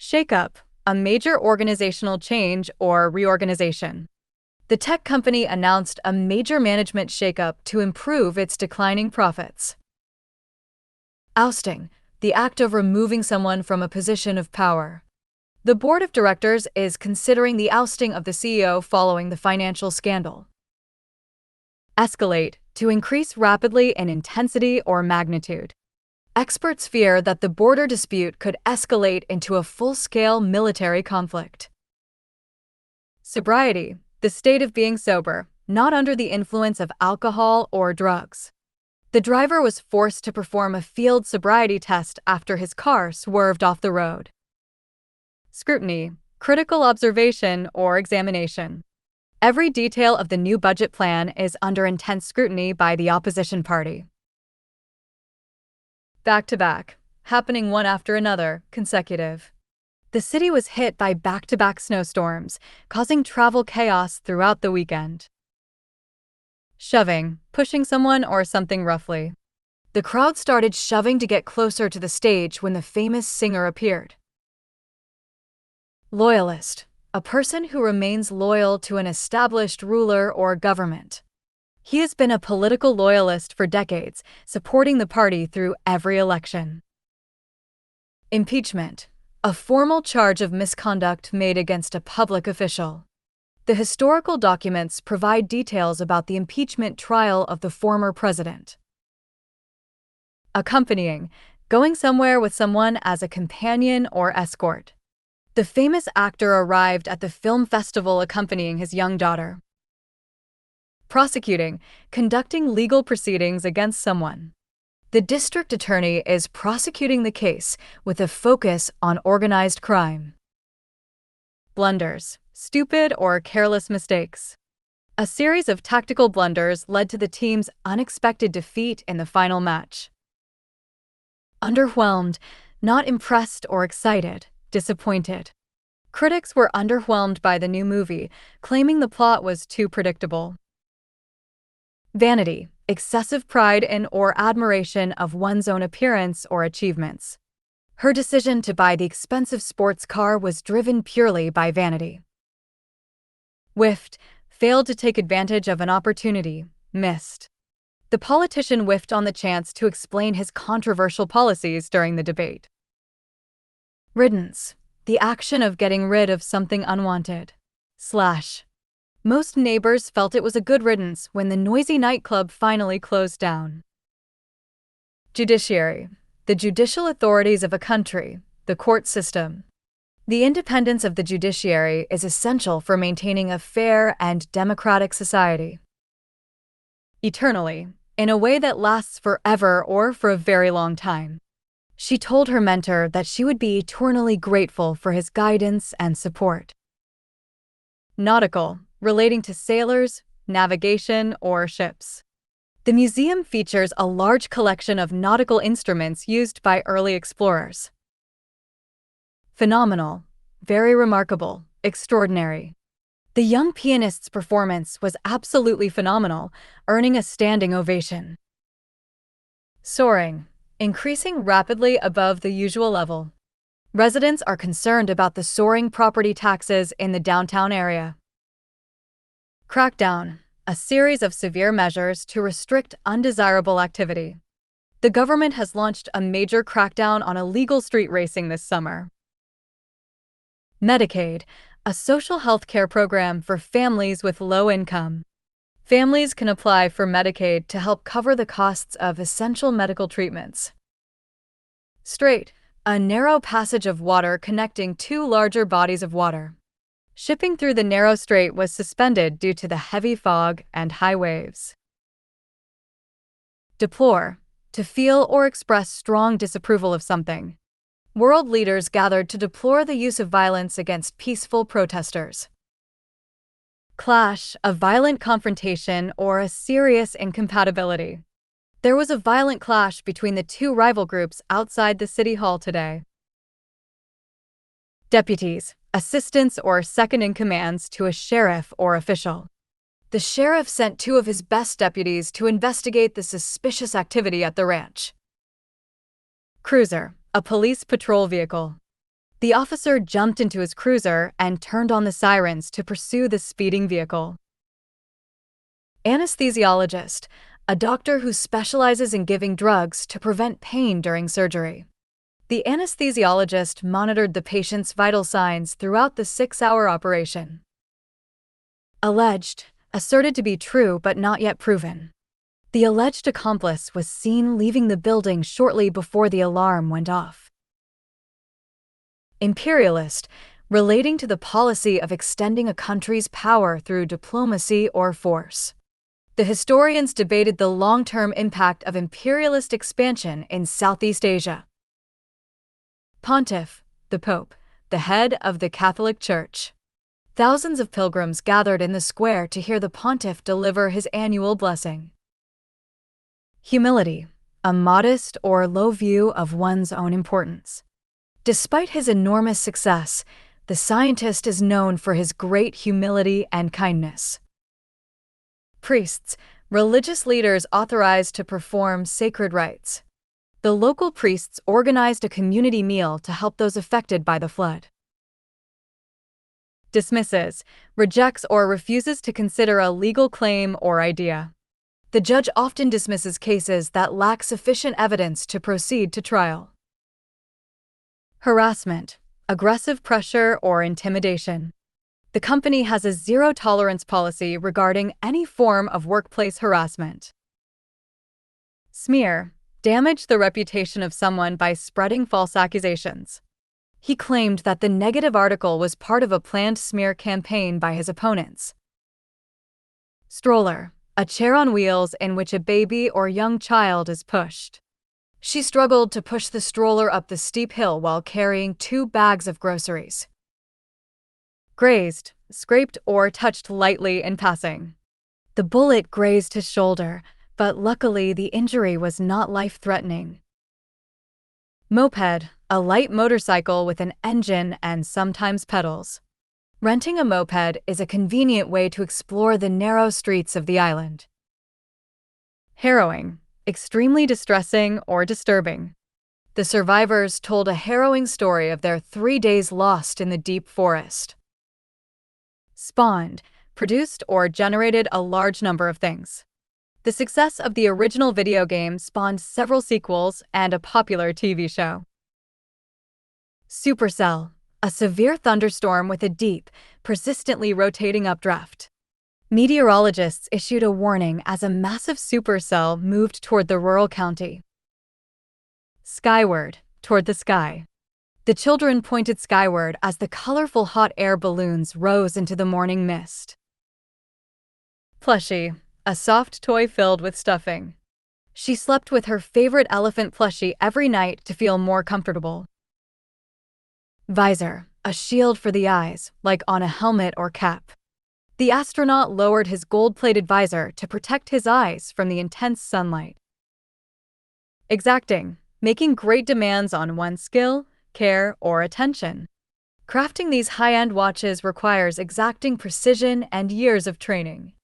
Shakeup, a major organizational change or reorganization. The tech company announced a major management shakeup to improve its declining profits. Ousting, the act of removing someone from a position of power. The board of directors is considering the ousting of the CEO following the financial scandal. Escalate, to increase rapidly in intensity or magnitude. Experts fear that the border dispute could escalate into a full-scale military conflict. Sobriety, the state of being sober, not under the influence of alcohol or drugs. The driver was forced to perform a field sobriety test after his car swerved off the road. Scrutiny, critical observation or examination. Every detail of the new budget plan is under intense scrutiny by the opposition party. Back-to-back, happening one after another, consecutive. The city was hit by back-to-back snowstorms, causing travel chaos throughout the weekend. Shoving, pushing someone or something roughly. The crowd started shoving to get closer to the stage when the famous singer appeared. Loyalist, a person who remains loyal to an established ruler or government. He has been a political loyalist for decades, supporting the party through every election. Impeachment, a formal charge of misconduct made against a public official. The historical documents provide details about the impeachment trial of the former president. Accompanying, going somewhere with someone as a companion or escort. The famous actor arrived at the film festival accompanying his young daughter. Prosecuting, conducting legal proceedings against someone. The district attorney is prosecuting the case with a focus on organized crime. Blunders, stupid or careless mistakes. A series of tactical blunders led to the team's unexpected defeat in the final match. Underwhelmed, not impressed or excited, disappointed. Critics were underwhelmed by the new movie, claiming the plot was too predictable. Vanity, excessive pride in or admiration of one's own appearance or achievements. Her decision to buy the expensive sports car was driven purely by vanity. Whiffed, failed to take advantage of an opportunity, missed. The politician whiffed on the chance to explain his controversial policies during the debate. Riddance, the action of getting rid of something unwanted. Slash. Most neighbors felt it was a good riddance when the noisy nightclub finally closed down. Judiciary, the judicial authorities of a country, the court system. The independence of the judiciary is essential for maintaining a fair and democratic society. Eternally, in a way that lasts forever or for a very long time. She told her mentor that she would be eternally grateful for his guidance and support. Nautical, relating to sailors, navigation, or ships. The museum features a large collection of nautical instruments used by early explorers. Phenomenal, very remarkable, extraordinary. The young pianist's performance was absolutely phenomenal, earning a standing ovation. Soaring, increasing rapidly above the usual level. Residents are concerned about the soaring property taxes in the downtown area. Crackdown, a series of severe measures to restrict undesirable activity. The government has launched a major crackdown on illegal street racing this summer. Medicaid, a social health care program for families with low income. Families can apply for Medicaid to help cover the costs of essential medical treatments. Strait, a narrow passage of water connecting two larger bodies of water. Shipping through the narrow strait was suspended due to the heavy fog and high waves. Deplore, to feel or express strong disapproval of something. World leaders gathered to deplore the use of violence against peaceful protesters. Clash, a violent confrontation or a serious incompatibility. There was a violent clash between the two rival groups outside the city hall today. Deputies, assistants or second-in-commands to a sheriff or official. The sheriff sent two of his best deputies to investigate the suspicious activity at the ranch. Cruiser, a police patrol vehicle. The officer jumped into his cruiser and turned on the sirens to pursue the speeding vehicle. Anesthesiologist, a doctor who specializes in giving drugs to prevent pain during surgery. The anesthesiologist monitored the patient's vital signs throughout the 6-hour operation. Alleged, asserted to be true but not yet proven. The alleged accomplice was seen leaving the building shortly before the alarm went off. Imperialist, relating to the policy of extending a country's power through diplomacy or force. The historians debated the long-term impact of imperialist expansion in Southeast Asia. Pontiff, the Pope, the head of the Catholic Church. Thousands of pilgrims gathered in the square to hear the pontiff deliver his annual blessing. Humility, a modest or low view of one's own importance. Despite his enormous success, the scientist is known for his great humility and kindness. Priests, religious leaders authorized to perform sacred rites. The local priests organized a community meal to help those affected by the flood. Dismisses, rejects or refuses to consider a legal claim or idea. The judge often dismisses cases that lack sufficient evidence to proceed to trial. Harassment, aggressive pressure or intimidation. The company has a zero-tolerance policy regarding any form of workplace harassment. Smear, damage the reputation of someone by spreading false accusations. He claimed that the negative article was part of a planned smear campaign by his opponents. Stroller, a chair on wheels in which a baby or young child is pushed. She struggled to push the stroller up the steep hill while carrying 2 bags of groceries. Grazed, scraped or touched lightly in passing. The bullet grazed his shoulder, but luckily the injury was not life-threatening. Moped, a light motorcycle with an engine and sometimes pedals. Renting a moped is a convenient way to explore the narrow streets of the island. Harrowing, extremely distressing or disturbing. The survivors told a harrowing story of their 3 days lost in the deep forest. Spawned, produced or generated a large number of things. The success of the original video game spawned several sequels and a popular TV show. Supercell, a severe thunderstorm with a deep, persistently rotating updraft. Meteorologists issued a warning as a massive supercell moved toward the rural county. Skyward, toward the sky. The children pointed skyward as the colorful hot air balloons rose into the morning mist. Plushie, a soft toy filled with stuffing. She slept with her favorite elephant plushie every night to feel more comfortable. Visor, a shield for the eyes, like on a helmet or cap. The astronaut lowered his gold-plated visor to protect his eyes from the intense sunlight. Exacting, making great demands on one's skill, care, or attention. Crafting these high-end watches requires exacting precision and years of training.